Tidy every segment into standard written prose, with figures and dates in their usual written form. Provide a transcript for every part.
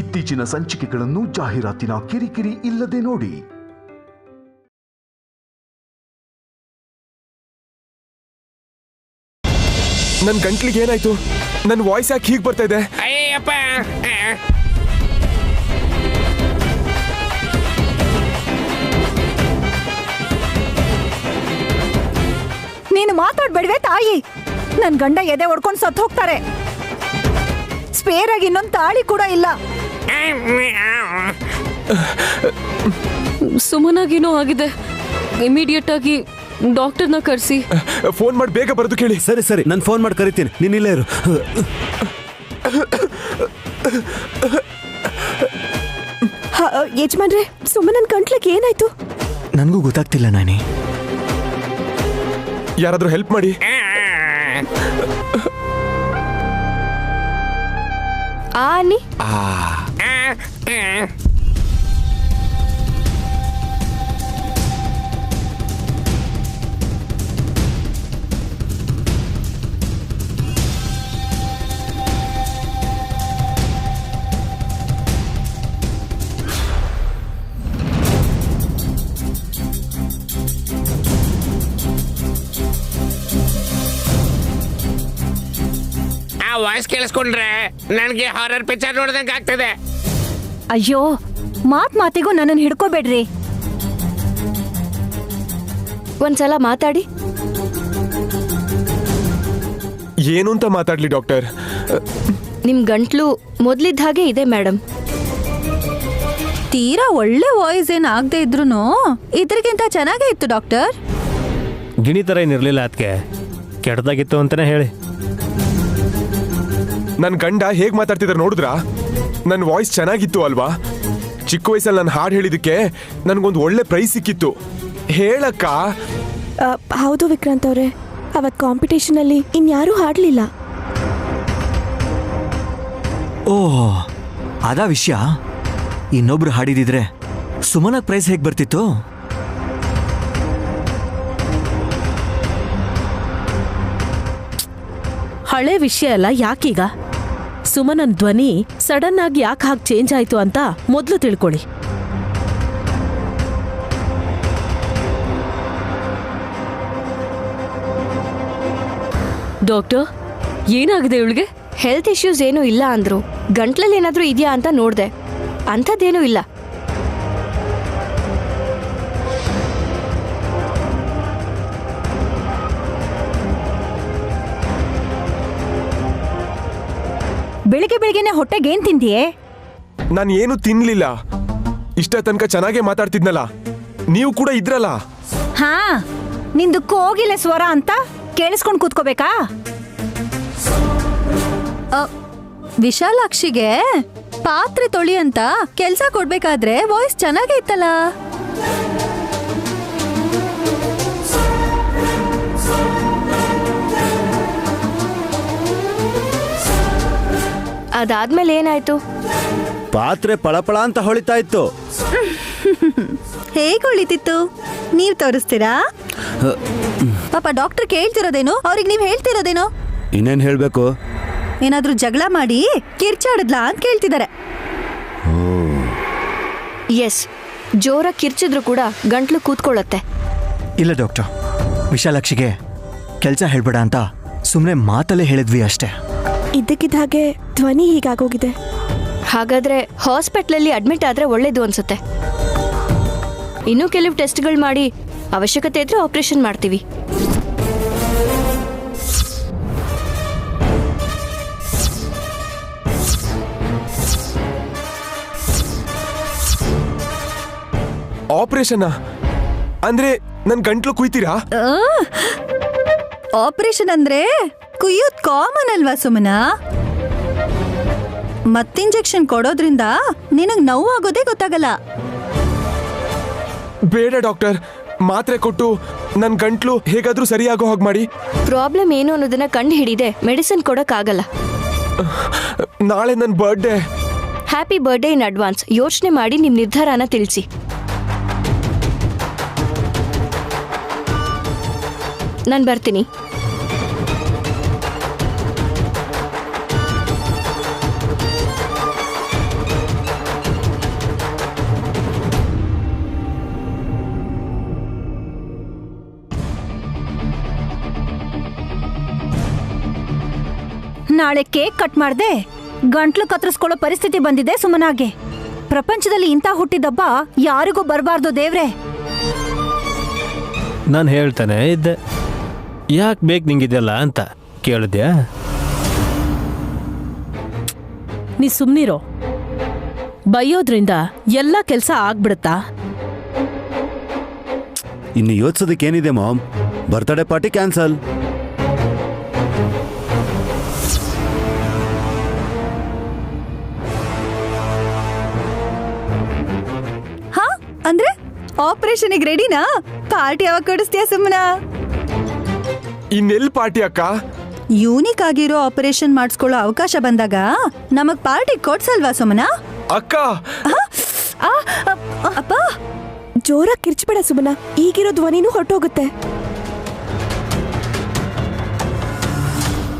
ಇತ್ತೀಚಿನ ಸಂಚಿಕೆಗಳನ್ನು ಜಾಹೀರಾತಿನ ಕಿರಿಕಿರಿ ಇಲ್ಲದೆ ನೋಡಿ. ನನ್ ಗಂಟ್ಲಿಗೆ ಏನಾಯ್ತು? ನನ್ ವಾಯ್ಸ್ ಯಾಕೆ ಹೀಗೆ ಬರ್ತಾ ಇದೆ? ಅಯ್ಯಪ್ಪ, ನೀನು ಮಾತಾಡ್ಬೇಡ್ವೆ ತಾಯಿ. ನನ್ ಗಂಡ ಎದೆ ಹೊಡ್ಕೊಂಡು ಸತ್ತು ಹೋಗ್ತಾರೆ. ಸ್ಪೇರ್ ಆಗಿ ಇನ್ನೊಂದು ತಾಳಿ ಕೂಡ ಇಲ್ಲ. ಸುಮನಾಗೇನೋ ಆಗಿದೆ. ಇಮಿಡಿಯೇಟ್ ಆಗಿ ಡಾಕ್ಟರ್ನ ಕರೆಸಿ. ಫೋನ್ ಮಾಡಿ ಬೇಗ ಬರೋದು ಕೇಳಿ. ಸರಿ ಸರಿ, ನಾನು ಫೋನ್ ಮಾಡಿ ಕರಿತೀನಿ, ನೀನ್ ಇಲ್ಲೇ ಇರು. ಯಜಮಾನ್ರೆ, ಸುಮನನ್ ಗಂಟ್ಲಿಗೆ ಏನಾಯ್ತು? ನನಗೂ ಗೊತ್ತಾಗ್ತಿಲ್ಲ ನಾನಿ. ಯಾರಾದ್ರೂ ಹೆಲ್ಪ್ ಮಾಡಿ. ಆನಿ ವಾಯ್ಸ್ ಕೇಳಿಸ್ಕೊಂಡ್ರೆ ನನಗೆ ಹಾರರ್ ಪಿಕ್ಚರ್ ನೋಡ್ದಂಗೆ ಆಗ್ತದೆ. ಅಯ್ಯೋ, ಮಾತಿಗೂ ನನ್ನನ್ನು ಹಿಡ್ಕೋಬೇಡ್ರಿ. ಒಂದ್ಸಲ ಮಾತಾಡಿ. ಏನು ಅಂತ ಮಾತಾಡ್ಲಿ ಡಾಕ್ಟರ್? ನಿಮ್ ಗಂಟ್ಲು ಮೊದ್ಲಿದ್ದ ಹಾಗೆ ಇದೆ ಮೇಡಮ್. ತೀರಾ ಒಳ್ಳೆ ವಾಯ್ಸ್ ಏನ್ ಆಗದೆ ಇದ್ರು ಇದ್ರಿಗಿಂತ ಚೆನ್ನಾಗೇ ಇತ್ತು ಡಾಕ್ಟರ್. ಗಿಣಿ ಥರ ಏನಿರಲಿಲ್ಲ, ಅದಕ್ಕೆ ಕೆಟ್ಟದಾಗಿತ್ತು ಅಂತಲೇ ಹೇಳಿ. ನನ್ನ ಗಂಡ ಹೇಗೆ ಮಾತಾಡ್ತಿದ್ದಾರೆ ನೋಡಿದ್ರಾ? ನನ್ನ ವಾಯ್ಸ್ ಚೆನ್ನಾಗಿತ್ತು ಅಲ್ವಾ? ಚಿಕ್ಕ ವಯಸ್ಸಲ್ಲಿ ನಾನು ಹಾಡು ಹೇಳಿದಕ್ಕೆ ನನಗೊಂದು ಒಳ್ಳೆ ಪ್ರೈಸ್ ಸಿಕ್ಕಿತ್ತು. ಹೇಳಕ್ಕ. ಹೌದು ವಿಕ್ರಾಂತ್ ಅವರೇ, ಅವತ್ತು ಕಾಂಪಿಟೇಷನ್ ಅಲ್ಲಿ ಇನ್ಯಾರೂ ಹಾಡಲಿಲ್ಲ. ಓಹ್, ಅದಾ ವಿಷಯ. ಇನ್ನೊಬ್ರು ಹಾಡಿದಿದ್ರೆ ಸುಮನಕ್ ಪ್ರೈಸ್ ಹೇಗೆ ಬರ್ತಿತ್ತು? ಹಳೆ ವಿಷಯ ಅಲ್ಲ, ಯಾಕೀಗ? ಸುಮನನ್ ಧ್ವನಿ ಸಡನ್ ಆಗಿ ಯಾಕೆ ಹಾಗೆ ಚೇಂಜ್ ಆಯ್ತು ಅಂತ ಮೊದಲು ತಿಳ್ಕೊಳ್ಳಿ. ಡಾಕ್ಟರ್, ಏನಾಗಿದೆ ಇವಳಿಗೆ? ಹೆಲ್ತ್ ಇಶ್ಯೂಸ್ ಏನೂ ಇಲ್ಲ ಅಂದ್ರು. ಗಂಟ್ಲಲ್ಲಿ ಏನಾದ್ರೂ ಇದೆಯಾ ಅಂತ ನೋಡ್ದೆ. ಅಂಥದ್ದೇನೂ ಇಲ್ಲ. ಬೆಳಿಗ್ಗೆ ಬೆಳಿಗ್ಗೆನೆ ಹೊಟ್ಟೆಗೆ ಏನ್ ತಿಂದಿಯೇ? ನಾನು ಏನು ತಿನ್ಲಿಲ್ಲ. ಇಷ್ಟ ತನಕ ಚೆನ್ನಾಗೇ ಮಾತಾಡ್ತಿದ್ನಲ್ಲ, ನೀವು ಕೂಡ ಇದ್ರಲ್ಲ. ಹಾ, ನಿಂದು ಕೋಗಿಲೆ ಸ್ವರ ಅಂತ ಕೇಳಿಸ್ಕೊಂಡು ಕೂತ್ಕೋಬೇಕಾ? ವಿಶಾಲಾಕ್ಷಿಗೆ ಪಾತ್ರೆ ತೊಳಿ ಅಂತ ಕೆಲ್ಸ ಕೊಡ್ಬೇಕಾದ್ರೆ ವಾಯ್ಸ್ ಚೆನ್ನಾಗೇ ಇತ್ತಲ್ಲ. ಅದಾದ್ಮೇಲೆ ಏನಾಯ್ತು? ಪಾತ್ರೆ ಪಳಪಳ ಅಂತ ಹೊಳಿತಾ ಇತ್ತು. ಹೇಗೆ ಹೊಳಿತಿತ್ತು? ನೀವ್ ತೋರಿಸ್ತೀರಾ? ಪಾಪ ಡಾಕ್ಟರ್ ಕೇಳ್ತಿರೋದೇನು, ಅವ್ರಿಗೆ ನೀವ್ ಹೇಳ್ತಿರೋದೇನು? ಇನ್ನೇನ್ ಹೇಳ್ಬೇಕು? ಏನಾದ್ರೂ ಜಗಳ ಮಾಡಿ ಕಿರ್ಚಾಡಿದ್ಲಾ ಅಂತ ಕೇಳ್ತಿದ್ದಾರೆ. ಎಸ್, ಜೋರ ಕಿರ್ಚಿದ್ರು ಕೂಡ ಗಂಟ್ಲು ಕೂತ್ಕೊಳ್ಳುತ್ತೆ. ಇಲ್ಲ ಡಾಕ್ಟರ್, ವಿಶಾಲಾಕ್ಷಿಗೆ ಕೆಲಸ ಹೇಳ್ಬೇಡ ಅಂತ ಸುಮ್ಮನೆ ಮಾತಲ್ಲೇ ಹೇಳಿದ್ವಿ ಅಷ್ಟೇ. ಇದ್ದಕ್ಕಿದ್ದ ಹಾಗೆ ಧ್ವನಿ ಹೀಗಾಗೋಗಿದೆ. ಹಾಗಾದ್ರೆ ಹಾಸ್ಪಿಟ್ಲಲ್ಲಿ ಅಡ್ಮಿಟ್ ಆದ್ರೆ ಒಳ್ಳೇದು ಅನ್ಸುತ್ತೆ. ಇನ್ನೂ ಕೆಲವು ಟೆಸ್ಟ್ಗಳು ಮಾಡಿ ಅವಶ್ಯಕತೆ ಇದ್ರೆ ಆಪರೇಷನ್ ಮಾಡ್ತೀವಿ. ಆಪರೇಷನ್ ಅಂದ್ರೆ ನನ್ ಗಂಟ್ಲು ಕುಯ್ತೀರಾ? ಆಪರೇಷನ್ ಅಂದ್ರೆ ಕುಯ್ಯೋದ್ ಕಾಮನ್ ಅಲ್ವಾ ಸುಮನ? ಮತ್ತಿಂಜೆಕ್ಷನ್ ಕೊಡೋದ್ರಿಂದ ನಿನಗ್ ನೋವಾಗೋದೇ ಗೊತ್ತಾಗಲ್ಲ. ಬೇಡ ಡಾಕ್ಟರ್, ಮಾತ್ರೆ ಕೊಟ್ಟು ನನ್ ಗಂಟ್ಲು ಹೇಗಾದ್ರೂ ಸರಿಯಾಗೋ ಹಾಗೆ ಮಾಡಿ. ಪ್ರಾಬ್ಲಮ್ ಏನು ಅನ್ನೋದನ್ನ ಕಂಡು ಹಿಡಿದೆ ಮೆಡಿಸಿನ್ ಕೊಡಕ್ಕಾಗಲ್ಲ. ನಾಳೆ ನನ್ನ birthday. Happy birthday in advance. ಯೋಚನೆ ಮಾಡಿ ನಿಮ್ ನಿರ್ಧಾರನ ತಿಳಿಸಿ. ನಾನು ಬರ್ತೀನಿ. ನಾಳೆ ಕೇಕ್ ಕಟ್ ಮಾಡ್ದೆ ಗಂಟ್ಲು ಕತ್ತರಿಸ್ಕೊಳ್ಳೋ ಪರಿಸ್ಥಿತಿ ಬಂದಿದೆ ಸುಮನಾಗೆ. ಪ್ರಪಂಚದಲ್ಲಿ ಇಂಥ ಹುಟ್ಟಿದಬ್ಬ ಯಾರಿಗೂ ಬರಬಾರ್ದು ದೇವ್ರೆ. ನಾನು ಹೇಳ್ತಾನೆ ಇದ್ದೆ, ಯಾಕೆ ಬೇಕು ನಿಂಗಿದೆಯಲ್ಲ ಅಂತ ಕೇಳಿದ್ಯಾ? ನೀ ಸುಮ್ನಿರೋ. ಬೈಯೋದ್ರಿಂದ ಎಲ್ಲ ಕೆಲಸ ಆಗ್ಬಿಡುತ್ತಾ? ಇನ್ನು ಯೋಚಿಸೋದಕ್ಕೇನಿದೆ ಮಾಮ್, ಬರ್ತ್ಡೇ ಪಾರ್ಟಿ ಕ್ಯಾನ್ಸಲ್. ಹಾ ಅಂದ್ರೆ ಆಪರೇಷನ್ಗೆ ರೆಡಿನಾ? ಪಾರ್ಟಿ ಯಾವಾಗ ಕೊಡಿಸ್ತೀಯ ಸುಮ್ಮನ? ಇನ್ನೆಲ್ ಪಾರ್ಟಿ ಅಕ್ಕ? ಯೂನಿಕ್ ಆಗಿರೋ ಆಪರೇಷನ್ ಮಾಡಿಸ್ಕೊಳ್ಳೋ ಅವಕಾಶ ಬಂದಾಗ ನಮಗ್ ಪಾರ್ಟಿ ಕೊಡ್ಸಲ್ವಾ ಸುಮನ? ಅಕ್ಕ ಅಪ್ಪ ಜೋರಾಗಿ ಕಿರ್ಚ್ಬೇಡ ಸುಮನ, ಈಗಿರೋ ಧ್ವನಿನೂ ಹೊರಟೋಗುತ್ತೆ.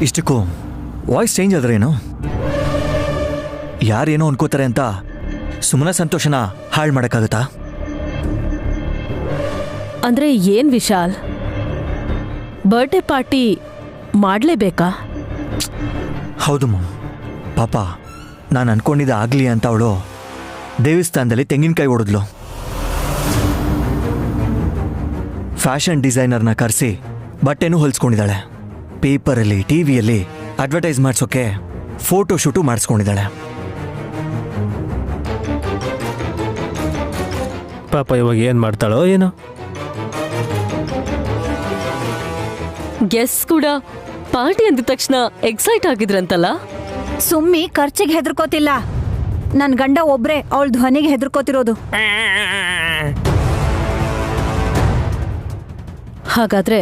ಇಷ್ಟಕ್ಕೂ ವಾಯ್ಸ್ ಚೇಂಜ್ ಆದ್ರೇನು? ಯಾರೇನೋ ಅನ್ಕೋತಾರೆ ಅಂತ ಸುಮ್ಮನೆ ಸಂತೋಷನ ಹಾಳು ಮಾಡೋಕ್ಕಾಗತ್ತಾ? ಅಂದ್ರೆ ಏನ್ ವಿಶಾಲ್, ಬರ್ಡೇ ಪಾರ್ಟಿ ಮಾಡ್ಲೇಬೇಕಾ? ಹೌದು ಮಮ್, ಪಾಪ ನಾನು ಅನ್ಕೊಂಡಿದ್ದ ಆಗಲಿ ಅಂತ ಅವಳು ದೇವಸ್ಥಾನದಲ್ಲಿ ತೆಂಗಿನಕಾಯಿ ಹೊಡೆದ್ಲು. ಫ್ಯಾಷನ್ ಡಿಸೈನರ್ನ ಕರೆಸಿ ಬಟ್ಟೆನೂ ಹೊಲಿಸ್ಕೊಂಡಿದ್ದಾಳೆ. ಪೇಪರಲ್ಲಿ ಟಿವಿಯಲ್ಲಿ ಅಡ್ವರ್ಟೈಸ್ ಮಾಡಿಸೋಕೆ ಫೋಟೋ ಶೂಟು ಮಾಡಿಸ್ಕೊಂಡಿದ್ದಾಳೆ. ಪಾಪ ಇವಾಗ ಏನು ಮಾಡ್ತಾಳೋ ಏನೋ. ಗೆಸ್ ಕೂಡ ಪಾರ್ಟಿ ಅಂದ ತಕ್ಷಣ ಎಕ್ಸೈಟ್ ಆಗಿದ್ರಂತಲ್ಲ? ಸುಮ್ಮಿ ಖರ್ಚಿಗೆ ಹೆದರ್ಕೋತಿಲ್ಲ, ನನ್ ಗಂಡ ಒಬ್ರೆ ಅವಳ ಧ್ವನಿಗೆ ಹೆದರ್ಕೋತಿರೋದು. ಹಾಗಾದ್ರೆ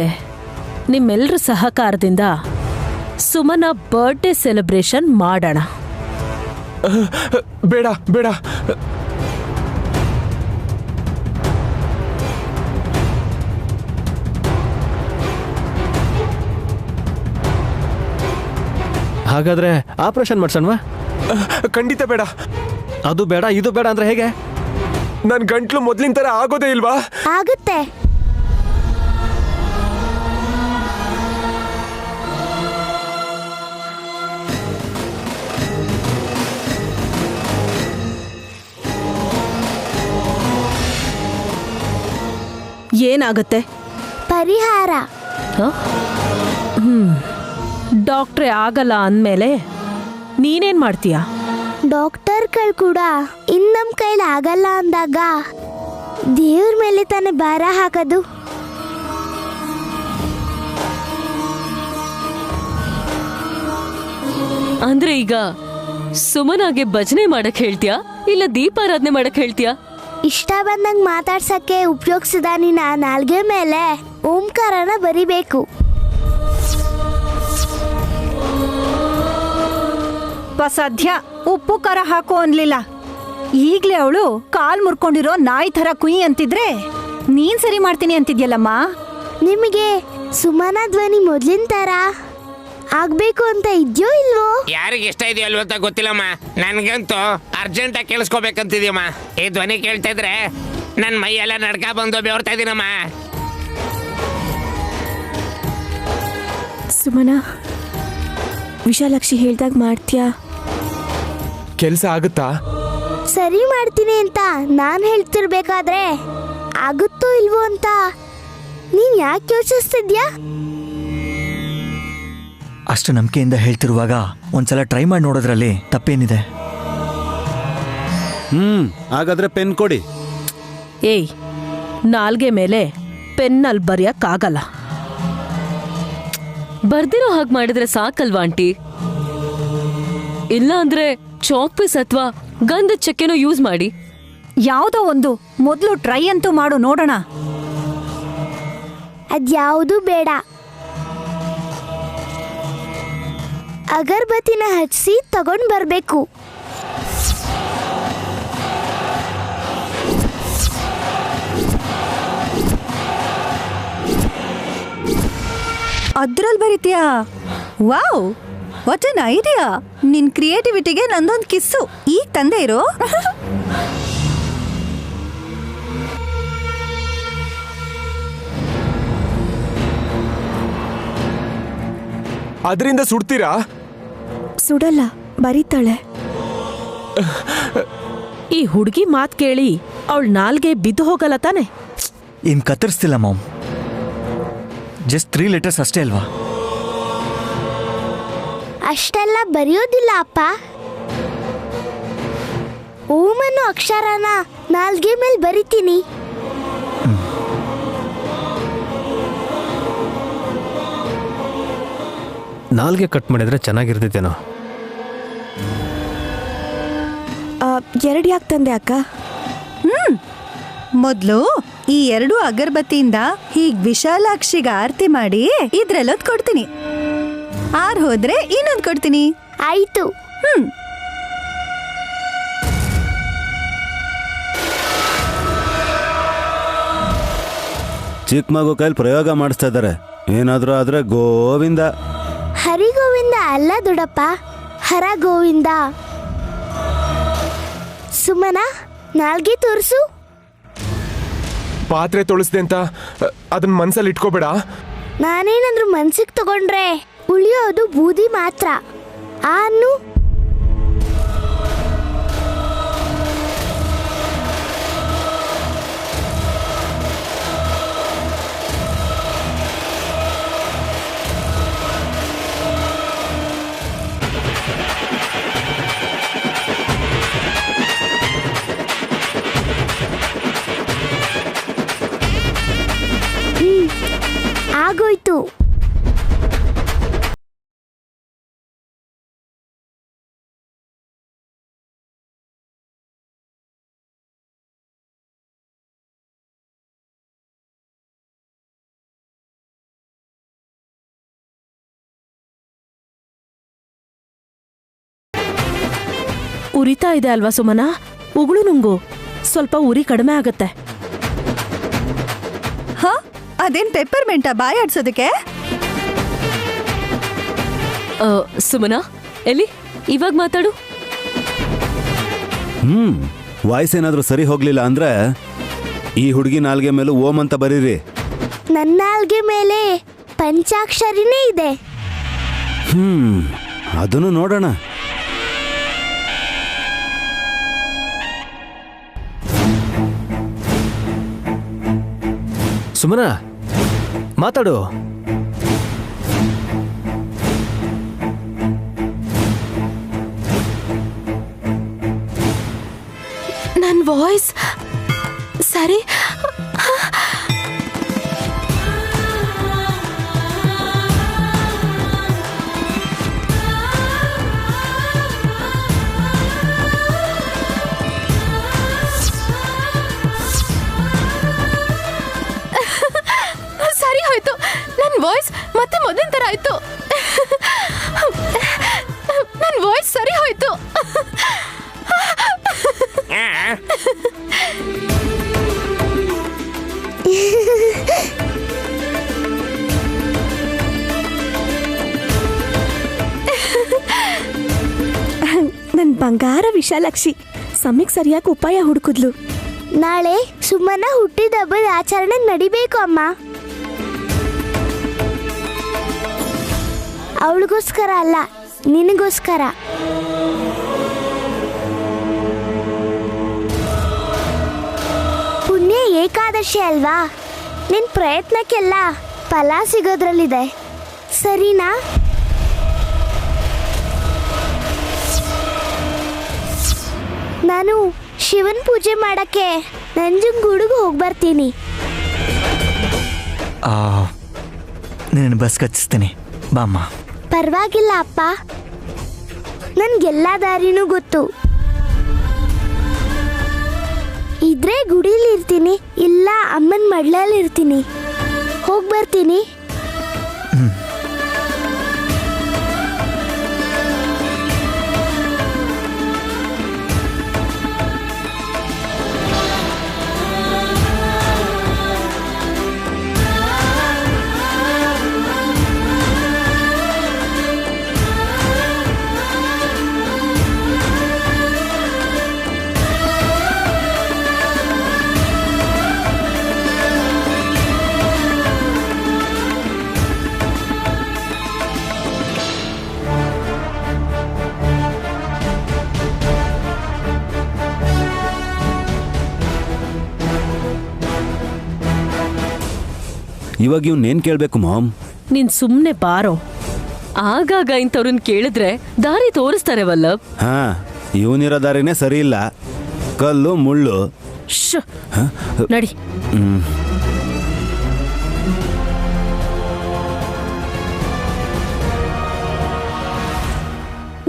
ನಿಮ್ಮೆಲ್ಲರ ಸಹಕಾರದಿಂದ ಸುಮನ ಬರ್ಡೇ ಸೆಲೆಬ್ರೇಷನ್ ಮಾಡೋಣ. ಬೇಡ ಬೇಡ, ಹಾಗಾದ್ರೆ ಆಪರೇಷನ್ ಮಾಡ್ಸಣ್ವಾ? ಖಂಡಿತ ಬೇಡ. ಅದು ಬೇಡ ಇದು ಬೇಡ ಅಂದ್ರೆ ಹೇಗೆ? ನನ್ ಗಂಟ್ಲು ಮೊದ್ಲಿನ ತರ ಆಗೋದೇ ಇಲ್ವಾ? ಆಗುತ್ತೆ. ಏನಾಗುತ್ತೆ? ಪರಿಹಾರ. ಡಾಕ್ಟ್ರೇ ಆಗಲ್ಲ ಅಂದಮೇಲೆ ನೀನೇನ್ ಮಾಡ್ತೀಯಾ? ಡಾಕ್ಟರ್ಗಳು ಕೂಡ ಇನ್ನು ನಮ್ಮ ಕೈಲಿ ಆಗಲ್ಲ ಅಂದಾಗ ದೇವ್ರ ಮೇಲೆ ತಾನೇ ಭಾರ ಹಾಕೋದು. ಅಂದ್ರೆ ಈಗ ಸುಮನಾಗೆ ಭಜನೆ ಮಾಡಕ್ ಹೇಳ್ತೀಯಾ ಇಲ್ಲ ದೀಪಾರಾಧನೆ ಮಾಡಕ್ ಹೇಳ್ತೀಯಾ? ಇಷ್ಟ ಬಂದಂಗೆ ಮಾತಾಡ್ಸಕ್ಕೆ ಉಪಯೋಗಿಸಿದ ನಿನ್ನ ನಾಲ್ಗೆ ಮೇಲೆ ಓಂಕಾರನ ಬರಿಬೇಕು. ಸದ್ಯ ಉಪ್ಪು ಖಾರ ಹಾಕೋ ಅನ್ಲಿಲ್ಲ. ಈಗ್ಲೇ ಅವಳು ಕಾಲ್ ಮುರ್ಕೊಂಡಿರೋ ನಾಯಿ ತರ ಕುಯಿ ಅಂತಿದ್ರೆ ನೀನ್ ಸರಿ ಮಾಡ್ತೀನಿ ಅಂತಿದ್ಯಲ್ಲಮ್ಮ. ನಿಮಗೆ ಸುಮನ ಧ್ವನಿ ಮೊದ್ಲಿನ ತರ ಆಗ್ಬೇಕು ಅಂತ ಇದ್ಯೋ ಇಲ್ವೋ? ಯಾರಿಗೆ ಇಷ್ಟ ಇದೆಯೋ ಅಲ್ವ ಅಂತ ಗೊತ್ತಿಲ್ಲಮ್ಮ, ನನ್ಗಂತೂ ಅರ್ಜೆಂಟ್ ಆಗಿ ಕೇಳಿಸ್ಕೋಬೇಕಂತಿದ್ಯಮ್ಮ. ಈ ಧ್ವನಿ ಕೇಳ್ತಾ ಇದ್ರೆ ನನ್ ಮೈ ಎಲ್ಲ ನಡ್ಕ ಬಂದು ಬೆವರ್ತಾ ಇದೀನಮ್ಮ. ಸುಮನ, ವಿಶಾಲಾಕ್ಷಿ ಹೇಳ್ದಾಗ ಮಾಡ್ತೀಯಾ? ಕೆಲಸ ಆಗುತ್ತಾ? ಸರಿ ಮಾಡ್ತೀನಿ ಅಂತ ನಾನು ಹೇಳ್ತಿರ್ಬೇಕಾದ್ರೆ ಆಗುತ್ತೋ ಇಲ್ವೋ ಅಂತ ನೀನ್ ಯಾಕೆ ಯೋಚಿಸ್ತಿದ್ಯಾ? ಅಷ್ಟು ನಂಬಿಕೆಯಿಂದ ಹೇಳ್ತಿರುವಾಗ ಒಂದ್ಸಲ ಟ್ರೈ ಮಾಡಿ ನೋಡೋದ್ರಲ್ಲಿ ತಪ್ಪೇನಿದೆ? ಹಾಗಾದ್ರೆ ಪೆನ್ ಕೊಡಿ. ಏಯ್, ನಾಲ್ಗೆ ಮೇಲೆ ಪೆನ್ನಲ್ಲಿ ಬರೆಯಕ್ಕಾಗಲ್ಲ. ಬರ್ದಿರೋ ಹಾಗೆ ಮಾಡಿದ್ರೆ ಸಾಕಲ್ವಾ ಆಂಟಿ? ಇಲ್ಲ ಅಂದ್ರೆ ಚಾಕ್ ಪೀಸ್ ಅಥವಾ ಗಂಧದ ಚಕ್ಕೆನೋ ಯೂಸ್ ಮಾಡಿ. ಯಾವುದೋ ಒಂದು ಮೊದಲು ಟ್ರೈ ಅಂತೂ ಮಾಡು ನೋಡೋಣ. ಅದ್ಯಾವುದು ಬೇಡ. ಅಗರ್ಬತ್ತಿನ ಹಚ್ಚಿಸಿ ತಗೊಂಡ್ ಬರ್ಬೇಕು. ಅದ್ರಲ್ಲಿ ಬರೀತೀಯಾ? Wow, what an idea. ನಿನ್ ಕ್ರಿಯೇಟಿವಿಟಿಗೆ ನಂದೊಂದು ಕಿಸ್ಸು ಈಗ ತಂದೆ ಇರೋ. ಅದರಿಂದ ಸುಡ್ತೀರಾ? ಸುಡಲ್ಲ, ಬರೀತಾಳೆ. ಈ ಹುಡುಗಿ ಮಾತ್ ಕೇಳಿ ಅವಳ ನಾಲ್ಗೆ ಬಿದ್ದು ಹೋಗಲ್ಲ ತಾನೆ? ಇನ್ ಕತ್ತರಿಸ್ತಿಲ್ಲ ಮಾಮ್, ಜಸ್ಟ್ 3 ಲೆಟರ್ಸ್ ಅಷ್ಟೇ ಅಲ್ವಾ? ಅಷ್ಟೆಲ್ಲ ಬರೆಯೋದಿಲ್ಲ ಅಪ್ಪ. ಓಮನ್ನು ಅಕ್ಷರನ ನಾಲ್ಗೆ ಮೇಲೆ ಬರಿತೀನಿ. ನಾಲ್ಗೆ ಕಟ್ ಮಾಡಿದ್ರೆ ಚೆನ್ನಾಗಿರ್ತಿತ್ತೇನೋ. 2 ಯಾಕೆ ತಂದೆ ಅಕ್ಕ? ಮೊದ್ಲು ಈ 2 ಅಗರಬತ್ತಿಯಿಂದ ಹೀಗ್ ವಿಶಾಲಾಕ್ಷಿಗೆ ಆರತಿ ಮಾಡಿ ಇದ್ರಲ್ಲೊಂದು ಕೊಡ್ತೀನಿ. ಆರ್ ಹೋದ್ರೆ ಇನ್ನೊಂದು ಕೊಡ್ತೀನಿ. ಆಯ್ತು. ಚಿಕ್ಕ ಮಗು ಕೈಲಿ ಪ್ರಯೋಗ ಮಾಡಿಸ್ತಾ ಇದ್ದಾರೆ. ಏನಾದ್ರೂ ಆದ್ರೆ ಗೋವಿಂದ. ಹರಿಗೋವಿಂದ ಅಲ್ಲ ದೊಡ್ಡಪ್ಪ, ಹರ ಗೋವಿಂದ. ಸುಮನ, ನಾಲ್ಗೆ ತೋರಿಸು. ಪಾತ್ರೆ ತೊಳಸ್ದೆ ಅಂತ ಅದನ್ನ ಮನ್ಸಲ್ಲಿ ಇಟ್ಕೋಬೇಡ. ನಾನೇನಾದ್ರೂ ಮನ್ಸಿಗೆ ತಗೊಂಡ್ರೆ ಉಳಿಯೋದು ಬೂದಿ ಮಾತ್ರ. ಅನ್ನು ಆಗೋಯ್ತು. ಉರಿತಾ ಇದೆ ಅಲ್ವಾ ಸುಮನ? ಉಗುಳು ನುಂಗು, ಸ್ವಲ್ಪ ಉರಿ ಕಡಿಮೆ ಆಗತ್ತೆ. ಹ, ಅದೇನ್ ಪೆಪ್ಪರ್ಮೆಂಟ ಬಾಯಾಡ್ಸೋದಕ್ಕೆ? ಸುಮನಾ, ಎಲ್ಲಿ ಇವಾಗ ಮಾತಾಡು. ವಾಯ್ಸ್ ಏನಾದ್ರೂ ಸರಿ ಹೋಗ್ಲಿಲ್ಲ ಅಂದ್ರೆ ಈ ಹುಡುಗಿ ನಾಲ್ಗೆ ಮೇಲೂ ಓಂ ಅಂತ ಬರೀರಿ. ನನ್ನ ನಾಲ್ಗೆ ಮೇಲೆ ಪಂಚಾಕ್ಷರಿನೇ ಇದೆ. ಅದನ್ನು ನೋಡೋಣ. ಸುಮನಾ, ಮಾತಾಡು. ನನ್ ವಾಯ್ಸ್ ಸರಿ? ಸರಿ ಹೋಯ್ತು, ನನ್ ವಾಯ್ಸ್ ಮತ್ತೆ ಮೊದಲಿನ ತರ ಆಯ್ತು. ನನ್ ವಾಯ್ಸ್ ಸರಿ ಹೋಯ್ತು. ನನ್ ಬಂಗಾರ ವಿಶಾಲಾಕ್ಷಿ ಸಮಯಕ್ಕೆ ಸರಿಯಾಗಿ ಉಪಾಯ ಹುಡುಕಿದ್ಲು. ನಾಳೆ ಸುಮ್ಮನ ಹುಟ್ಟಿದ ಹಬ್ಬದ ಆಚರಣೆ ನಡಿಬೇಕು ಅಮ್ಮ. ಅವಳಿಗೋಸ್ಕರ ಅಲ್ಲ, ನಿನಗೋಸ್ಕರ. ಪುಣ್ಯ ಏಕಾದಶಿ ಅಲ್ವಾ? ನಿನ್ ಪ್ರಯತ್ನಕ್ಕೆಲ್ಲ ಫಲ ಸಿಗೋದ್ರಲ್ಲಿದೆ, ಸರಿನಾ? ನಾನು ಶಿವನ್ ಪೂಜೆ ಮಾಡಕ್ಕೆ ನಂಜನಗೂಡಿಗೆ ಹೋಗಿ ಬರ್ತೀನಿ. ನೀನು ಬಸ್ ಕಚ್ಚಿಸ್ತೀನಿ, ಬಾಮ್ಮ. ಪರವಾಗಿಲ್ಲ ಅಪ್ಪ, ನನ್ಗೆಲ್ಲ ದಾರಿನೂ ಗೊತ್ತು. ಇದ್ರೆ ಗುಡಿಲಿ ಇರ್ತೀನಿ, ಇಲ್ಲ ಅಮ್ಮನ ಮಡ್ಲಲ್ಲಿ ಇರ್ತೀನಿ. ಹೋಗಿ ಬರ್ತೀನಿ. ಇವಾಗ ಇವ್ನೇನ್ ಕೇಳ್ಬೇಕು ಮಾಮ್? ನೀನ್ ಸುಮ್ನೆ ಬಾರೋ. ಆಗಾಗ ಇಂಥವ್ರನ್ನ ಕೇಳಿದ್ರೆ ದಾರಿ ತೋರಿಸ್ತಾರೆ ವಲ್ಲಭ್. ಹಾ, ಇವನಿರೋ ದಾರಿನೇ ಸರಿ ಇಲ್ಲ, ಕಲ್ಲು ಮುಳ್ಳು. ಶ್, ನಡಿ.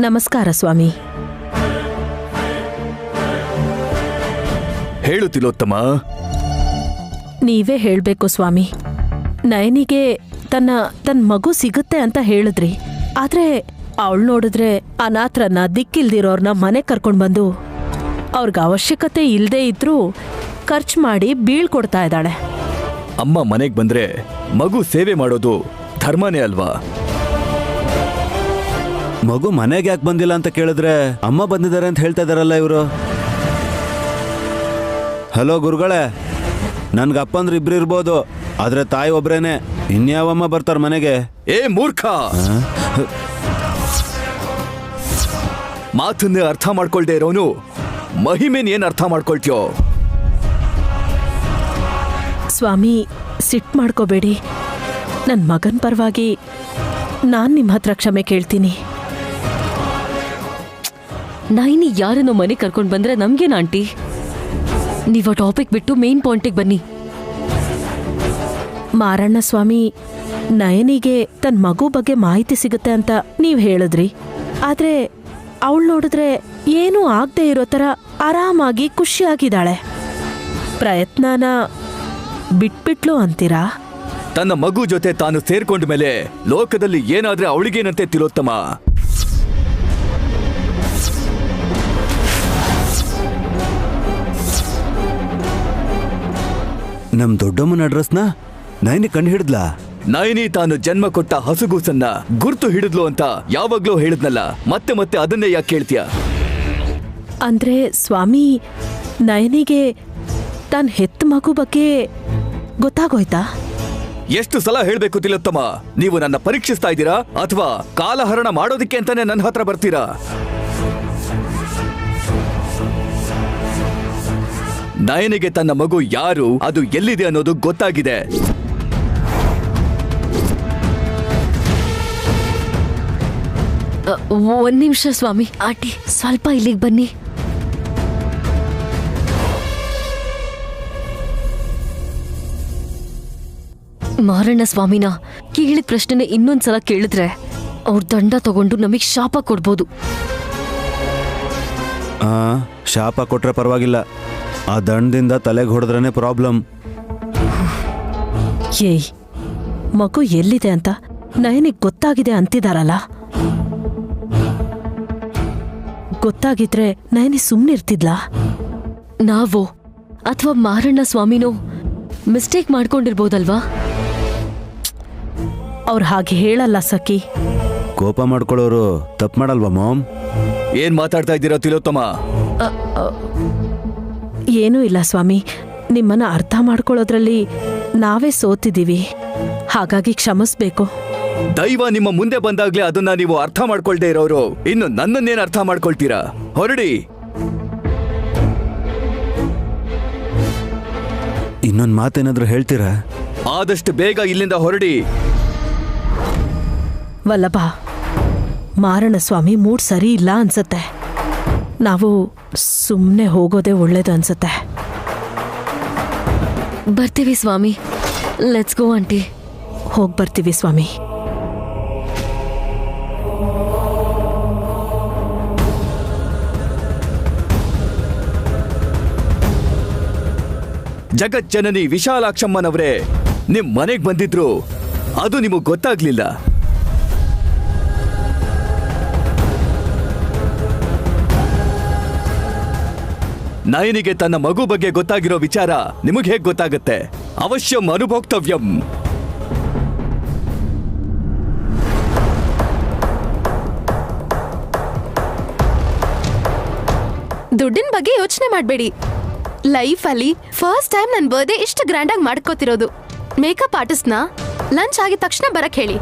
ನಮಸ್ಕಾರ ಸ್ವಾಮಿ. ಹೇಳು ತಿಲೋತ್ತಮ. ನೀವೇ ಹೇಳ್ಬೇಕು ಸ್ವಾಮಿ. ನಯನಿಗೆ ತನ್ನ ಮಗು ಸಿಗುತ್ತೆ ಅಂತ ಹೇಳಿದ್ರಿ. ಆದ್ರೆ ಅವಳು ನೋಡಿದ್ರೆ ಅನಾಥರನ್ನ, ದಿಕ್ಕಿಲ್ದಿರೋರ್ನ ಮನೆ ಕರ್ಕೊಂಡ್ ಬಂದು ಅವ್ರಿಗೆ ಅವಶ್ಯಕತೆ ಇಲ್ಲದೆ ಇದ್ರೂ ಖರ್ಚು ಮಾಡಿ ಬೀಳ್ಕೊಡ್ತಾ ಇದ್ದಾಳೆ. ಅಮ್ಮ ಮನೆಗೆ ಬಂದ್ರೆ ಮಗು ಸೇವೆ ಮಾಡೋದು ಧರ್ಮನೇ ಅಲ್ವಾ? ಮಗು ಮನೆಗೆ ಯಾಕೆ ಬಂದಿಲ್ಲ ಅಂತ ಕೇಳಿದ್ರೆ ಅಮ್ಮ ಬಂದಿದ್ದಾರೆ ಅಂತ ಹೇಳ್ತಾ ಇದಾರಲ್ಲ ಇವರು. ಹಲೋ ಗುರುಗಳೇ, ನನ್ಗೆ ಅಪ್ಪಂದ್ರೆ ಇಬ್ರು ಇರ್ಬೋದು, ಆದ್ರೆ ತಾಯಿ ಒಬ್ರೇನೆ. ಇನ್ಯಾವಮ್ಮ ಬರ್ತಾರ ಮನೆಗೆ? ಏ ಮೂರ್ಖ, ಮಾತನ್ನೇ ಅರ್ಥ ಮಾಡ್ಕೊಳ್ದೆ ಇರೋನು ಮಹಿಮೇನ್ ಏನ್ ಅರ್ಥ ಮಾಡ್ಕೊಳ್ತೀಯೋ? ಸ್ವಾಮಿ, ಸಿಟ್ ಮಾಡ್ಕೋಬೇಡಿ. ನನ್ನ ಮಗನ ಪರವಾಗಿ ನಾನು ನಿಮ್ಮ ಹತ್ರ ಕ್ಷಮೆ ಕೇಳ್ತೀನಿ. ನೈನಿ ಯಾರನ್ನೋ ಮನೆ ಕರ್ಕೊಂಡು ಬಂದ್ರೆ ನಮ್ಗೇನ ಆಂಟಿ? ನೀವು ಟಾಪಿಕ್ ಬಿಟ್ಟು ಮೇನ್ ಪಾಯಿಂಟಿಗೆ ಬನ್ನಿ. ಮಾರಣ್ಣ ಸ್ವಾಮಿ, ನಯನಿಗೆ ತನ್ನ ಮಗು ಬಗ್ಗೆ ಮಾಹಿತಿ ಸಿಗುತ್ತೆ ಅಂತ ನೀವು ಹೇಳಿದ್ರಿ. ಆದ್ರೆ ಅವಳು ನೋಡಿದ್ರೆ ಏನೂ ಆಗದೆ ಇರೋ ಥರ ಆರಾಮಾಗಿ ಖುಷಿಯಾಗಿದ್ದಾಳೆ. ಪ್ರಯತ್ನನ ಬಿಟ್ಬಿಟ್ಲು ಅಂತೀರಾ? ತನ್ನ ಮಗು ಜೊತೆ ತಾನು ಸೇರ್ಕೊಂಡ ಮೇಲೆ ಲೋಕದಲ್ಲಿ ಏನಾದ್ರೆ ಅವಳಿಗೇನಂತೆ ತಿಲೋತ್ತಮ? ನಮ್ ದೊಡ್ಡಮ್ಮನ ಅಡ್ರೆಸ್ನ ನೈನಿ ಕಂಡು ಹಿಡಿದ್ಲಾ? ನೈನಿ ತಾನು ಜನ್ಮ ಕೊಟ್ಟ ಹಸುಗೂಸನ್ನ ಗುರ್ತು ಹಿಡಿದ್ಲು ಅಂತ ಯಾವಾಗ್ಲೂ ಹೇಳಿದ್ನಲ್ಲ, ಮತ್ತೆ ಮತ್ತೆ ಅದನ್ನೇ ಯಾಕೆ ಕೇಳ್ತೀಯ? ಅಂದ್ರೆ ಸ್ವಾಮಿ, ನಯನಿಗೆ ತಾನು ಹೆತ್ತ ಮಗು ಬಗ್ಗೆ ಗೊತ್ತಾಗೋಯ್ತಾ? ಎಷ್ಟು ಸಲ ಹೇಳ್ಬೇಕು ತಿಲೋತ್ತಮ? ನೀವು ನನ್ನ ಪರೀಕ್ಷಿಸ್ತಾ ಇದ್ದೀರಾ ಅಥವಾ ಕಾಲಹರಣ ಮಾಡೋದಿಕ್ಕೆ ಅಂತಾನೆ ನನ್ನ ಹತ್ರ ಬರ್ತೀರಾ? ನಯನಿಗೆ ತನ್ನ ಮಗು ಯಾರು, ಅದು ಎಲ್ಲಿದೆ ಅನ್ನೋದು ಗೊತ್ತಾಗಿದೆ. ಒಂದ್ ನಿಮಿಷ ಸ್ವಾಮಿ. ಆಂಟಿ ಸ್ವಲ್ಪ ಇಲ್ಲಿಗೆ ಬನ್ನಿ. ಮಾರಣ್ಣ ಸ್ವಾಮಿನ ಕೇಳಿದ ಪ್ರಶ್ನೆನ ಇನ್ನೊಂದ್ಸಲ ಕೇಳಿದ್ರೆ ಅವ್ರ ದಂಡ ತಗೊಂಡು ನಮಗ್ ಶಾಪ ಕೊಡ್ಬೋದು. ಶಾಪ ಕೊಟ್ರೆ ಪರವಾಗಿಲ್ಲ, ಆ ದಂಡದಿಂದ ತಲೆಗೆ ಹೊಡೆದ್ರೇನೆ ಪ್ರಾಬ್ಲಮ್. ಏಯ್, ಮಗು ಎಲ್ಲಿದೆ ಅಂತ ನಯನಿಗೆ ಗೊತ್ತಾಗಿದೆ ಅಂತಿದಾರಲ್ಲ. ಗೊತ್ತಾಗಿದ್ರೆ ನಯನಿ ಸುಮ್ಮನಿರ್ತಿದ್ಲಾ? ನಾವೋ ಅಥವಾ ಮಾರಣ್ಣ ಸ್ವಾಮಿನೋ ಮಿಸ್ಟೇಕ್ ಮಾಡ್ಕೊಂಡಿರ್ಬೋದಲ್ವಾ? ಅವ್ರು ಹಾಗೆ ಹೇಳಲ್ಲ ಸಖಿ. ಕೋಪ ಮಾಡ್ಕೊಳ್ಳೋರು ತಪ್ಪು ಮಾಡಲ್ವಾ ಮಾಮ್? ಏನ್ ಮಾತಾಡ್ತಾ ಇದ್ದೀರಾ ತಿಲೋತ್ತಮ? ಏನೂ ಇಲ್ಲ ಸ್ವಾಮಿ, ನಿಮ್ಮನ್ನ ಅರ್ಥ ಮಾಡ್ಕೊಳ್ಳೋದ್ರಲ್ಲಿ ನಾವೇ ಸೋತಿದ್ದೀವಿ, ಹಾಗಾಗಿ ಕ್ಷಮಿಸ್ಬೇಕು. ದೈವ ನಿಮ್ಮ ಮುಂದೆ ಬಂದಾಗ್ಲೇ ಅದನ್ನ ನೀವು ಅರ್ಥ ಮಾಡ್ಕೊಳ್ದೇ ಇರೋರು ಇನ್ನು ನನ್ನನ್ನೇನು ಅರ್ಥ ಮಾಡ್ಕೊಳ್ತೀರಾ? ಹೊರಡಿ. ಇನ್ನೊಂದು ಮಾತೇನಾದ್ರೂ ಹೇಳ್ತೀರಾ? ಆದಷ್ಟು ಬೇಗ ಇಲ್ಲಿಂದ ಹೊರಡಿ. ವಲ್ಲಭ, ಮಾರಣ ಸ್ವಾಮಿ ಮೂಡ್ ಸರಿ ಇಲ್ಲ ಅನ್ಸತ್ತೆ. ನಾವು ಸುಮ್ಮನೆ ಹೋಗೋದೇ ಒಳ್ಳೇದು ಅನ್ಸತ್ತೆ. ಬರ್ತೀವಿ ಸ್ವಾಮಿ. Let's go aunty. ಹೋಗಿ ಬರ್ತೀವಿ ಸ್ವಾಮಿ. ಜಗಜ್ಜನನಿ ವಿಶಾಲಾಕ್ಷಮ್ಮನವರೇ, ನಿಮ್ ಮನೆಗ್ ಬಂದಿದ್ರು, ಅದು ನಿಮಗ್ ಗೊತ್ತಾಗ್ಲಿಲ್ಲ. ನಯನಿಗೆ ತನ್ನ ಮಗು ಬಗ್ಗೆ ಗೊತ್ತಾಗಿರೋ ವಿಚಾರ ನಿಮಗೆ ಹೇಗೆ ಗೊತ್ತಾಗುತ್ತೆ? ಅವಶ್ಯಂ ಅನುಭೋಕ್ತವ್ಯಂ. ದುಡ್ಡಿನ ಬಗ್ಗೆ ಯೋಚನೆ ಮಾಡಬೇಡಿ. ಲೈಫಲ್ಲಿ ಫಸ್ಟ್ ಟೈಮ್ ನನ್ನ ಬರ್ಡೇ ಇಷ್ಟು ಗ್ರ್ಯಾಂಡ್ ಆಗಿ ಮಾಡ್ಕೋತಿರೋದು. ಮೇಕಪ್ ಆರ್ಟಿಸ್ಟ್ನ ಲಂಚ್ ಆಗಿದ ತಕ್ಷಣ ಬರಕ್ ಹೇಳಿ.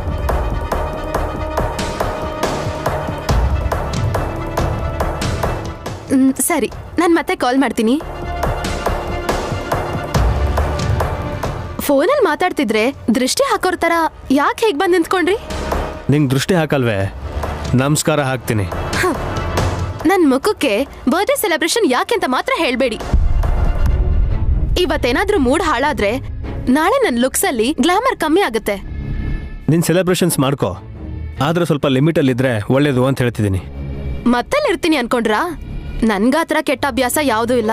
ಸರಿ, ನಾನು ಮತ್ತೆ ಕಾಲ್ ಮಾಡ್ತೀನಿ. ಫೋನಲ್ಲಿ ಮಾತಾಡ್ತಿದ್ರೆ ದೃಷ್ಟಿ ಹಾಕೋರ್ ತರ ಯಾಕೆ ಹೇಗ್ ಬಂದ್ ನಿಂತ್ಕೊಂಡ್ರಿ? ನಿಂಗೆ ದೃಷ್ಟಿ ಹಾಕಲ್ವೇ? ನಮಸ್ಕಾರ ಹಾಕ್ತೀನಿ. ನನ್ ಮುಖಕ್ಕೆ ಬರ್ತ್ಡೇ ಸೆಲೆಬ್ರೇಷನ್ ಯಾಕೆಂತ ಮಾತ್ರ ಹೇಳ್ಬೇಡಿ. ಇವತ್ತೇನಾದ್ರೂ ಮೂಡ್ ಹಾಳಾದ್ರೆ ನಾಳೆ ನನ್ ಲುಕ್ಸ್ ಅಲ್ಲಿ ಗ್ಲಾಮರ್ ಕಮ್ಮಿ ಆಗುತ್ತೆ. ನಿನ್ ಸೆಲೆಬ್ರೇಷನ್ಸ್ ಮಾಡ್ಕೋ, ಆದ್ರೆ ಸ್ವಲ್ಪ ಲಿಮಿಟಲ್ಲಿದ್ರೆ ಒಳ್ಳೇದು ಅಂತ ಹೇಳ್ತಿದ್ದೀನಿ. ಮತ್ತಲ್ಲಿರ್ತೀನಿ ಅನ್ಕೊಂಡ್ರಾ? ನನ್ಗಾತ್ರ ಕೆಟ್ಟ ಅಭ್ಯಾಸ ಯಾವುದೂ ಇಲ್ಲ.